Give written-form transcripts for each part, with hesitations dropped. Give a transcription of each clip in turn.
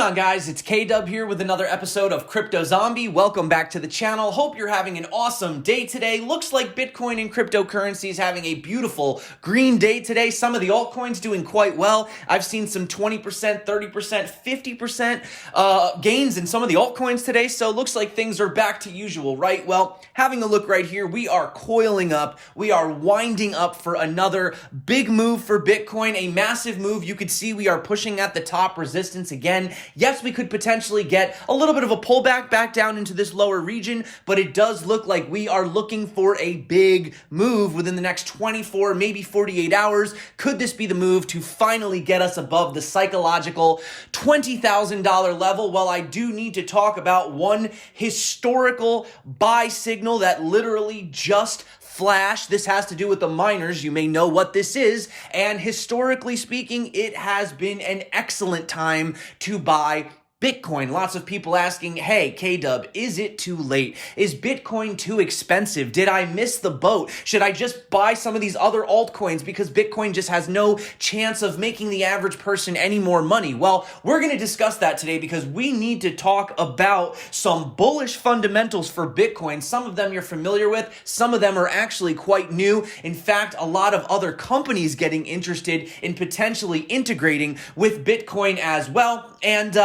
on, guys? It's K-Dub here with another episode of CryptoZombie. Welcome back to the channel. Hope you're having an awesome day today. Looks like Bitcoin and cryptocurrencies having a beautiful green day today. Some of the altcoins doing quite well. I've seen some 20%, 30%, 50% gains in some of the altcoins today, so looks like things are back to usual, right? Well, having a look right here, we are coiling up. We are winding up for another big move for Bitcoin, a massive move. You could see we are pushing at the top resistance again. Yes, we could potentially get a little bit of a pullback back down into this lower region, but it does look like we are looking for a big move within the next 24, maybe 48 hours. Could this be the move to finally get us above the psychological $20,000 level? Well, I do need to talk about one historical buy signal that literally just flash. This has to do with the miners. You may know what this is. And historically speaking, it has been an excellent time to buy Bitcoin. Lots of people asking, hey, K-Dub, is it too late? Is Bitcoin too expensive? Did I miss the boat? Should I just buy some of these other altcoins because Bitcoin just has no chance of making the average person any more money? Well, we're going to discuss that today because we need to talk about some bullish fundamentals for Bitcoin. Some of them you're familiar with. Some of them are actually quite new. In fact, a lot of other companies getting interested in potentially integrating with Bitcoin as well. And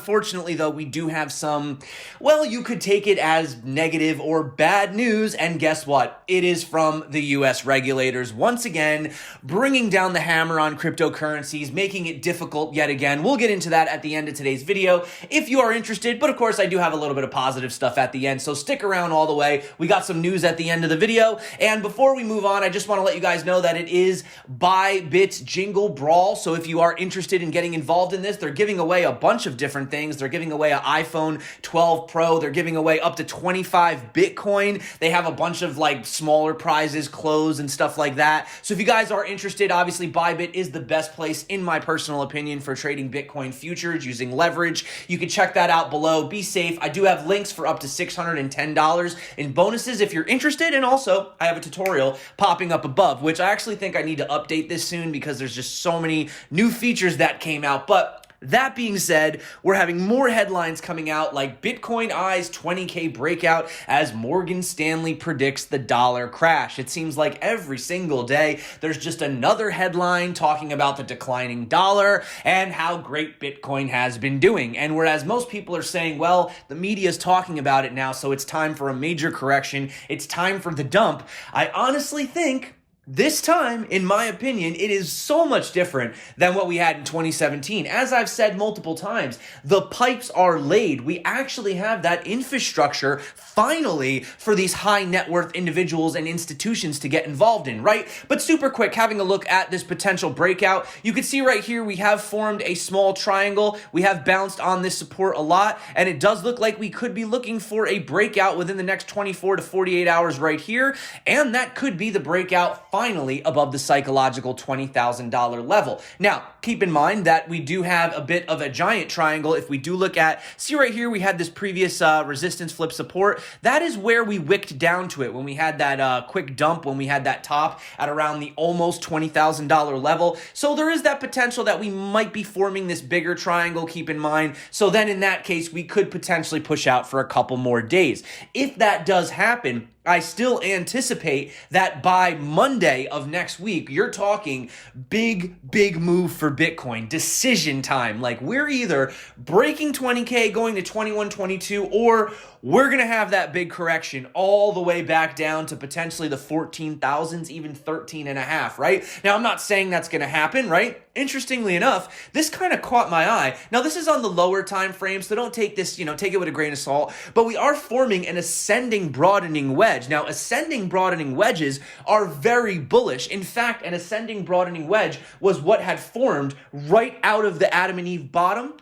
unfortunately, though, we do have some, well, you could take it as negative or bad news. And guess what? It is from the US regulators once again, bringing down the hammer on cryptocurrencies, making it difficult yet again. We'll get into that at the end of today's video if you are interested. But of course, I do have a little bit of positive stuff at the end, so stick around all the way. We got some news at the end of the video. And before we move on, I just want to let you guys know that it is Bybit Jingle Brawl. So if you are interested in getting involved in this, they're giving away a bunch of different things. They're giving away an iPhone 12 Pro. They're giving away up to 25 Bitcoin. They have a bunch of like smaller prizes, clothes, and stuff like that. So if you guys are interested, obviously Bybit is the best place, in my personal opinion, for trading Bitcoin futures using leverage. You can check that out below. Be safe. I do have links for up to $610 in bonuses if you're interested. And also, I have a tutorial popping up above, which I actually think I need to update this soon because there's just so many new features that came out. But that being said, we're having more headlines coming out like Bitcoin eyes 20K breakout as Morgan Stanley predicts the dollar crash. It seems like every single day there's just another headline talking about the declining dollar and how great Bitcoin has been doing. And whereas most people are saying, well, the media is talking about it now, so it's time for a major correction, it's time for the dump, I honestly think this time, in my opinion, it is so much different than what we had in 2017. As I've said multiple times, the pipes are laid. We actually have that infrastructure finally for these high net worth individuals and institutions to get involved in, right? But super quick, having a look at this potential breakout, you can see right here we have formed a small triangle. We have bounced on this support a lot, and it does look like we could be looking for a breakout within the next 24 to 48 hours right here, and that could be the breakout finally above the psychological $20,000 level. Now, keep in mind that we do have a bit of a giant triangle. If we do look at, see right here, we had this previous resistance flip support. That is where we wicked down to it when we had that quick dump, when we had that top at around the almost $20,000 level. So there is that potential that we might be forming this bigger triangle, keep in mind. So then in that case, we could potentially push out for a couple more days. If that does happen, I still anticipate that by Monday of next week, you're talking big move for Bitcoin. Decision time. Like we're either breaking 20K, going to 21, 22, or we're going to have that big correction all the way back down to potentially the 14,000s, even 13 and a half, right? Now, I'm not saying that's going to happen, right? Interestingly enough, this kind of caught my eye. Now, this is on the lower time frame, so don't take this, take it with a grain of salt, but we are forming an ascending broadening wedge. Now, ascending broadening wedges are very bullish. In fact, an ascending broadening wedge was what had formed right out of the Adam and Eve bottom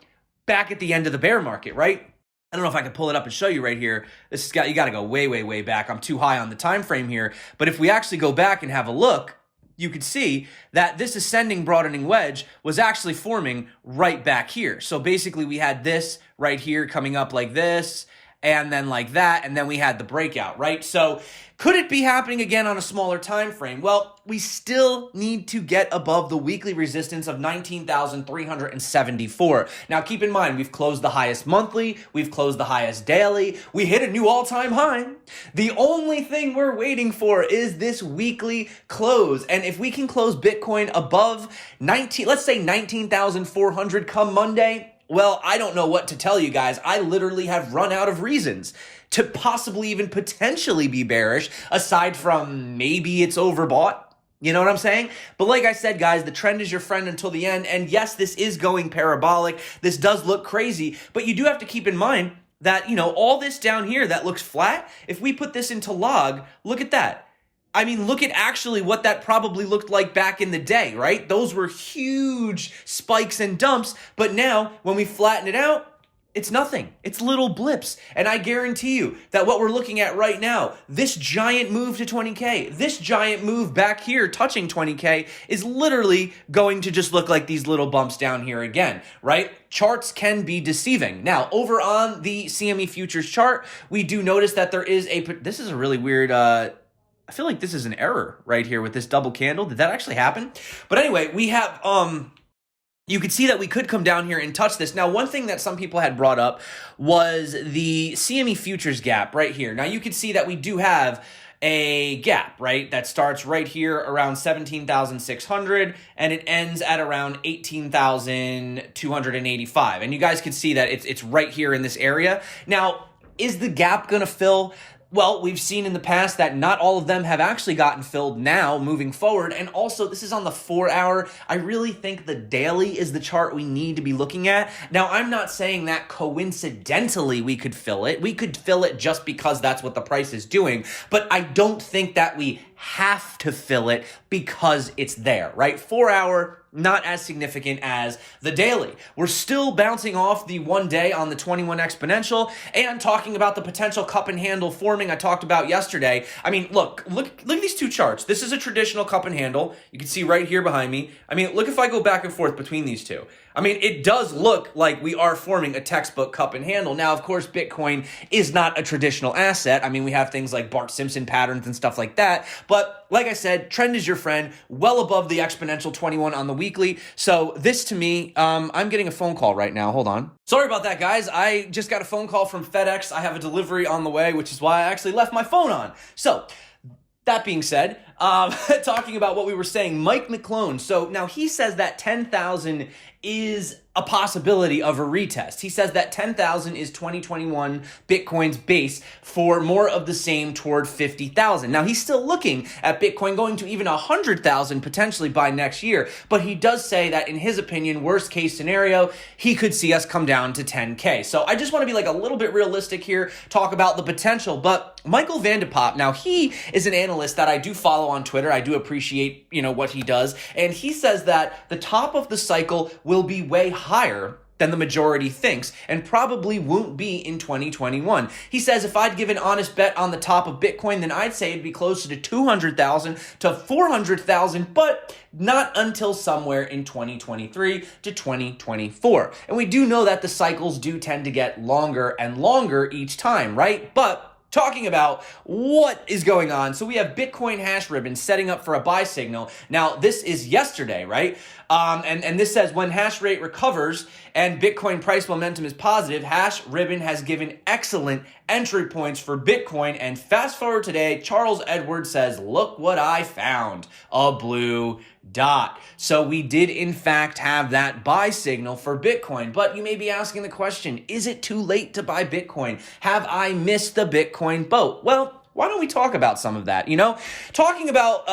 back at the end of the bear market, right? I don't know if I can pull it up and show you right here. This has got, you got to go way back. I'm too high on the time frame here. But if we actually go back and have a look, you could see that this ascending broadening wedge was actually forming right back here. So basically we had this right here coming up like this, and then like that, and then we had the breakout, right? So could it be happening again on a smaller time frame? Well, we still need to get above the weekly resistance of 19,374. Now, keep in mind, we've closed the highest monthly, we've closed the highest daily, we hit a new all-time high. The only thing we're waiting for is this weekly close. And if we can close Bitcoin above let's say 19,400 come Monday, well, I don't know what to tell you guys. I literally have run out of reasons to possibly even potentially be bearish, aside from maybe it's overbought. You know what I'm saying? But like I said, guys, the trend is your friend until the end. And yes, this is going parabolic. This does look crazy, but you do have to keep in mind that, all this down here that looks flat, if we put this into log, look at that. I mean, look at actually what that probably looked like back in the day, right? Those were huge spikes and dumps, but now when we flatten it out, it's nothing. It's little blips. And I guarantee you that what we're looking at right now, this giant move to 20K, this giant move back here touching 20K is literally going to just look like these little bumps down here again, right? Charts can be deceiving. Now, over on the CME futures chart, we do notice that there is this is a really weird, I feel like this is an error right here with this double candle. Did that actually happen? But anyway, we have, you could see that we could come down here and touch this. Now, one thing that some people had brought up was the CME futures gap right here. Now, you could see that we do have a gap, right, that starts right here around 17,600 and it ends at around 18,285. And you guys could see that it's right here in this area. Now, is the gap going to fill? Well, we've seen in the past that not all of them have actually gotten filled now moving forward. And also, this is on the 4-hour. I really think the daily is the chart we need to be looking at. Now, I'm not saying that coincidentally we could fill it. We could fill it just because that's what the price is doing. But I don't think that we have to fill it because it's there, right? 4-hour, not as significant as the daily. We're still bouncing off the 1 day on the 21 exponential and talking about the potential cup and handle forming I talked about yesterday. I mean, look at these two charts. This is a traditional cup and handle. You can see right here behind me. I mean, look if I go back and forth between these two. I mean, it does look like we are forming a textbook cup and handle. Now, of course, Bitcoin is not a traditional asset. I mean, we have things like Bart Simpson patterns and stuff like that. But like I said, trend is your friend, well above the exponential 21 on the weekly. So this to me, I'm getting a phone call right now. Hold on. Sorry about that, guys. I just got a phone call from FedEx. I have a delivery on the way, which is why I actually left my phone on. So that being said, talking about what we were saying, Mike McClone. So now he says that 10,000 is a possibility of a retest. He says that 10,000 is 2021 Bitcoin's base for more of the same toward 50,000. Now, he's still looking at Bitcoin going to even 100,000 potentially by next year, but he does say that in his opinion, worst case scenario, he could see us come down to 10K. So I just want to be like a little bit realistic here, talk about the potential, but Michael Vandepop, now he is an analyst that I do follow on Twitter. I do appreciate, what he does. And he says that the top of the cycle will be way higher than the majority thinks and probably won't be in 2021. He says if I'd give an honest bet on the top of Bitcoin, then I'd say it'd be closer to 200,000 to 400,000, but not until somewhere in 2023 to 2024. And we do know that the cycles do tend to get longer and longer each time, right? But talking about what is going on. So we have Bitcoin hash ribbon setting up for a buy signal. Now, this is yesterday, right? And this says when hash rate recovers and Bitcoin price momentum is positive, hash ribbon has given excellent entry points for Bitcoin. And fast forward today, Charles Edwards says, look what I found, a blue dot. So we did in fact have that buy signal for Bitcoin, but you may be asking the question, is it too late to buy Bitcoin? Have I missed the Bitcoin boat? Well, why don't we talk about some of that, Talking about,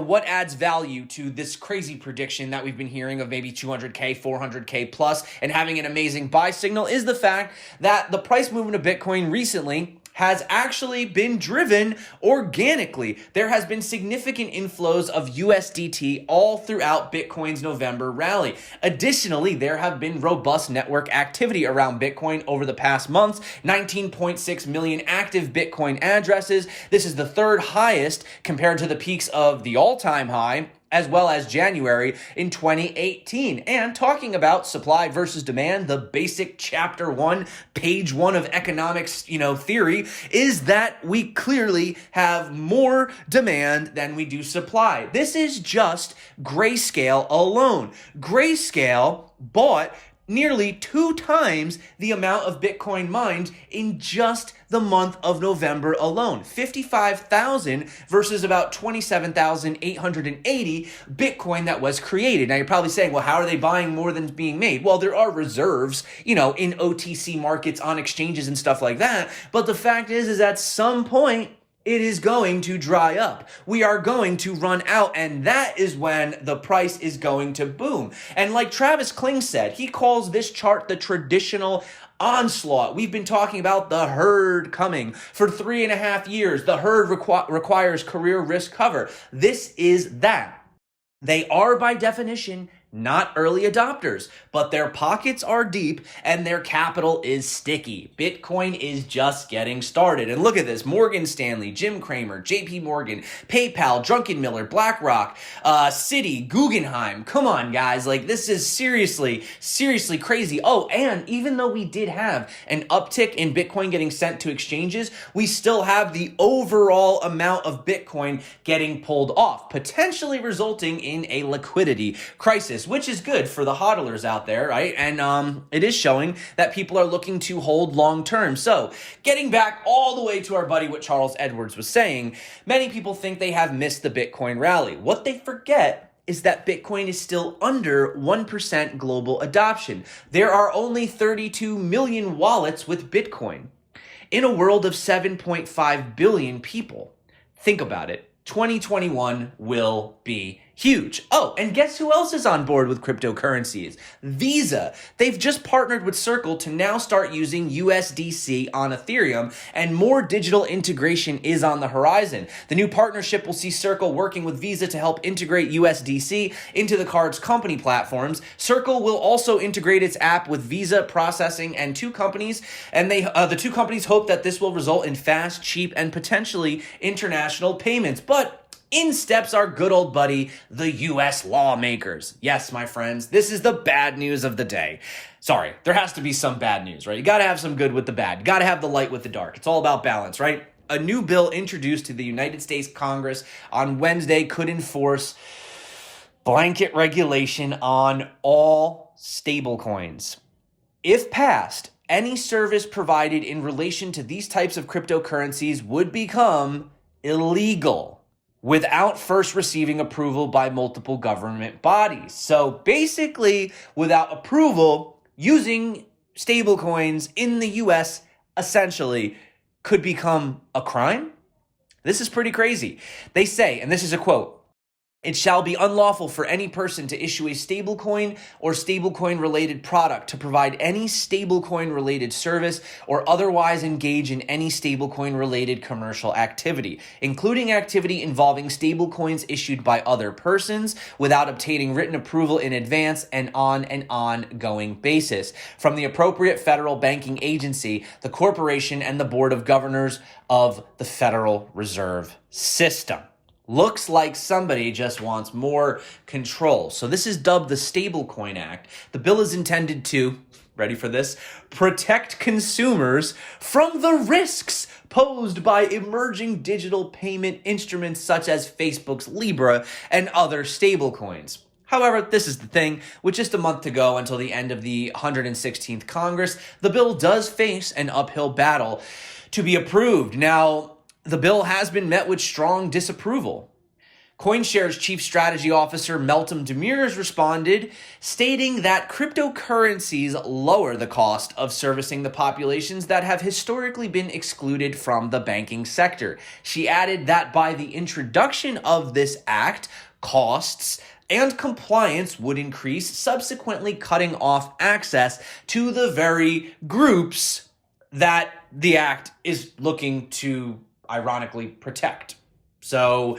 what adds value to this crazy prediction that we've been hearing of maybe 200K, 400K plus and having an amazing buy signal is the fact that the price movement of Bitcoin recently has actually been driven organically. There has been significant inflows of USDT all throughout Bitcoin's November rally. Additionally, there have been robust network activity around Bitcoin over the past months, 19.6 million active Bitcoin addresses. This is the third highest compared to the peaks of the all-time high as well as January in 2018. And talking about supply versus demand, the basic chapter 1, page 1 of economics, theory is that we clearly have more demand than we do supply. This is just Grayscale alone. Grayscale bought nearly 2 times the amount of Bitcoin mined in just the month of November alone. 55,000 versus about 27,880 Bitcoin that was created. Now you're probably saying, well, how are they buying more than being made? Well, there are reserves, in OTC markets on exchanges and stuff like that. But the fact is at some point, it is going to dry up. We are going to run out, and that is when the price is going to boom. And like Travis Kling said, he calls this chart the traditional onslaught. We've been talking about the herd coming for 3.5 years. The herd requires career risk cover. This is that. They are, by definition, not early adopters, but their pockets are deep and their capital is sticky. Bitcoin is just getting started. And look at this: Morgan Stanley, Jim Cramer, JP Morgan, PayPal, Druckenmiller, BlackRock, Citi, Guggenheim. Come on, guys. This is seriously crazy. Oh, and even though we did have an uptick in Bitcoin getting sent to exchanges, we still have the overall amount of Bitcoin getting pulled off, potentially resulting in a liquidity crisis, which is good for the hodlers out there, right? And it is showing that people are looking to hold long term. So getting back all the way to our buddy, what Charles Edwards was saying, many people think they have missed the Bitcoin rally. What they forget is that Bitcoin is still under 1% global adoption. There are only 32 million wallets with Bitcoin in a world of 7.5 billion people. Think about it. 2021 will be huge. Oh, and guess who else is on board with cryptocurrencies? Visa. They've just partnered with Circle to now start using USDC on Ethereum, and more digital integration is on the horizon. The new partnership will see Circle working with Visa to help integrate USDC into the card's company platforms. Circle will also integrate its app with Visa processing and the two companies hope that this will result in fast, cheap, and potentially international payments. But in steps our good old buddy, the US lawmakers. Yes, my friends, this is the bad news of the day. Sorry, there has to be some bad news, right? You gotta have some good with the bad. You gotta have the light with the dark. It's all about balance, right? A new bill introduced to the United States Congress on Wednesday could enforce blanket regulation on all stablecoins. If passed, any service provided in relation to these types of cryptocurrencies would become illegal without first receiving approval by multiple government bodies. So basically, without approval, using stablecoins in the US essentially could become a crime. This is pretty crazy. They say, and this is a quote, "It shall be unlawful for any person to issue a stablecoin or stablecoin-related product, to provide any stablecoin-related service, or otherwise engage in any stablecoin-related commercial activity, including activity involving stablecoins issued by other persons, without obtaining written approval in advance and on an ongoing basis from the appropriate federal banking agency, the corporation, and the Board of Governors of the Federal Reserve System." Looks like somebody just wants more control. So this is dubbed the Stablecoin Act. The bill is intended to, ready for this, protect consumers from the risks posed by emerging digital payment instruments such as Facebook's Libra and other stablecoins. However, this is the thing, with just a month to go until the end of the 116th Congress, the bill does face an uphill battle to be approved. Now, the bill has been met with strong disapproval. CoinShares Chief Strategy Officer Meltem Demirors responded, stating that cryptocurrencies lower the cost of servicing the populations that have historically been excluded from the banking sector. She added that by the introduction of this act, costs and compliance would increase, subsequently cutting off access to the very groups that the act is looking to ironically protect. So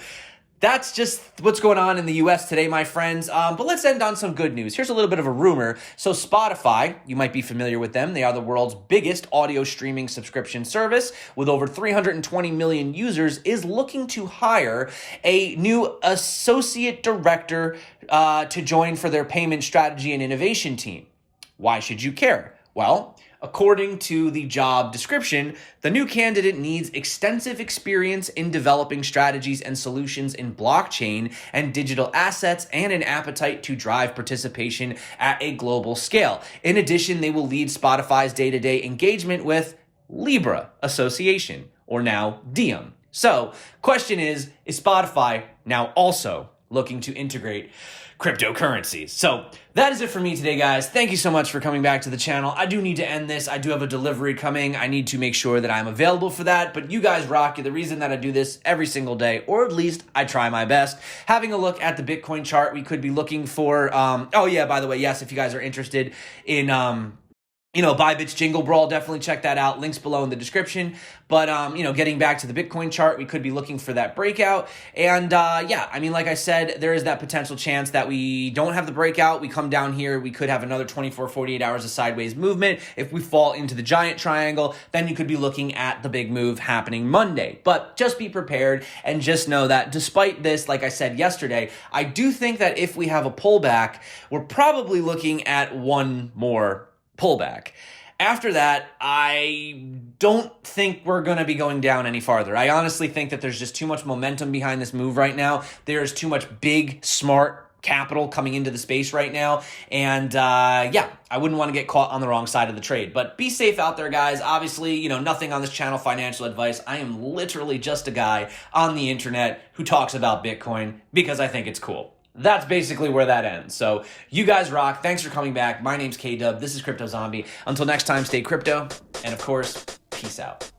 that's just what's going on in the US today, my friends. But let's end on some good news. Here's a little bit of a rumor. So Spotify, you might be familiar with them. They are the world's biggest audio streaming subscription service with over 320 million users, is looking to hire a new associate director to join for their payment strategy and innovation team. Why should you care? Well, according to the job description, the new candidate needs extensive experience in developing strategies and solutions in blockchain and digital assets and an appetite to drive participation at a global scale. In addition, they will lead Spotify's day-to-day engagement with Libra Association, or now Diem. So, question is Spotify now also looking to integrate cryptocurrencies? So that is it for me today, guys. Thank you so much for coming back to the channel. I do need to end this. I do have a delivery coming. I need to make sure that I'm available for that, but you guys rock. You're the reason that I do this every single day, or at least I try my best. Having a look at the Bitcoin chart, we could be looking for, oh yeah, by the way, yes, if you guys are interested in, Bybit's Jingle, Brawl, definitely check that out. Links below in the description. But, getting back to the Bitcoin chart, we could be looking for that breakout. And, like I said, there is that potential chance that we don't have the breakout. We come down here, we could have another 24, 48 hours of sideways movement. If we fall into the giant triangle, then you could be looking at the big move happening Monday. But just be prepared and just know that despite this, like I said yesterday, I do think that if we have a pullback, we're probably looking at one more pullback. After that, I don't think we're going to be going down any farther. I honestly think that there's just too much momentum behind this move right now. There's too much big, smart capital coming into the space right now. And I wouldn't want to get caught on the wrong side of the trade. But be safe out there, guys. Obviously, nothing on this channel financial advice. I am literally just a guy on the internet who talks about Bitcoin because I think it's cool. That's basically where that ends. So you guys rock. Thanks for coming back. My name's K-Dub. This is CryptoZombie. Until next time, stay crypto. And of course, peace out.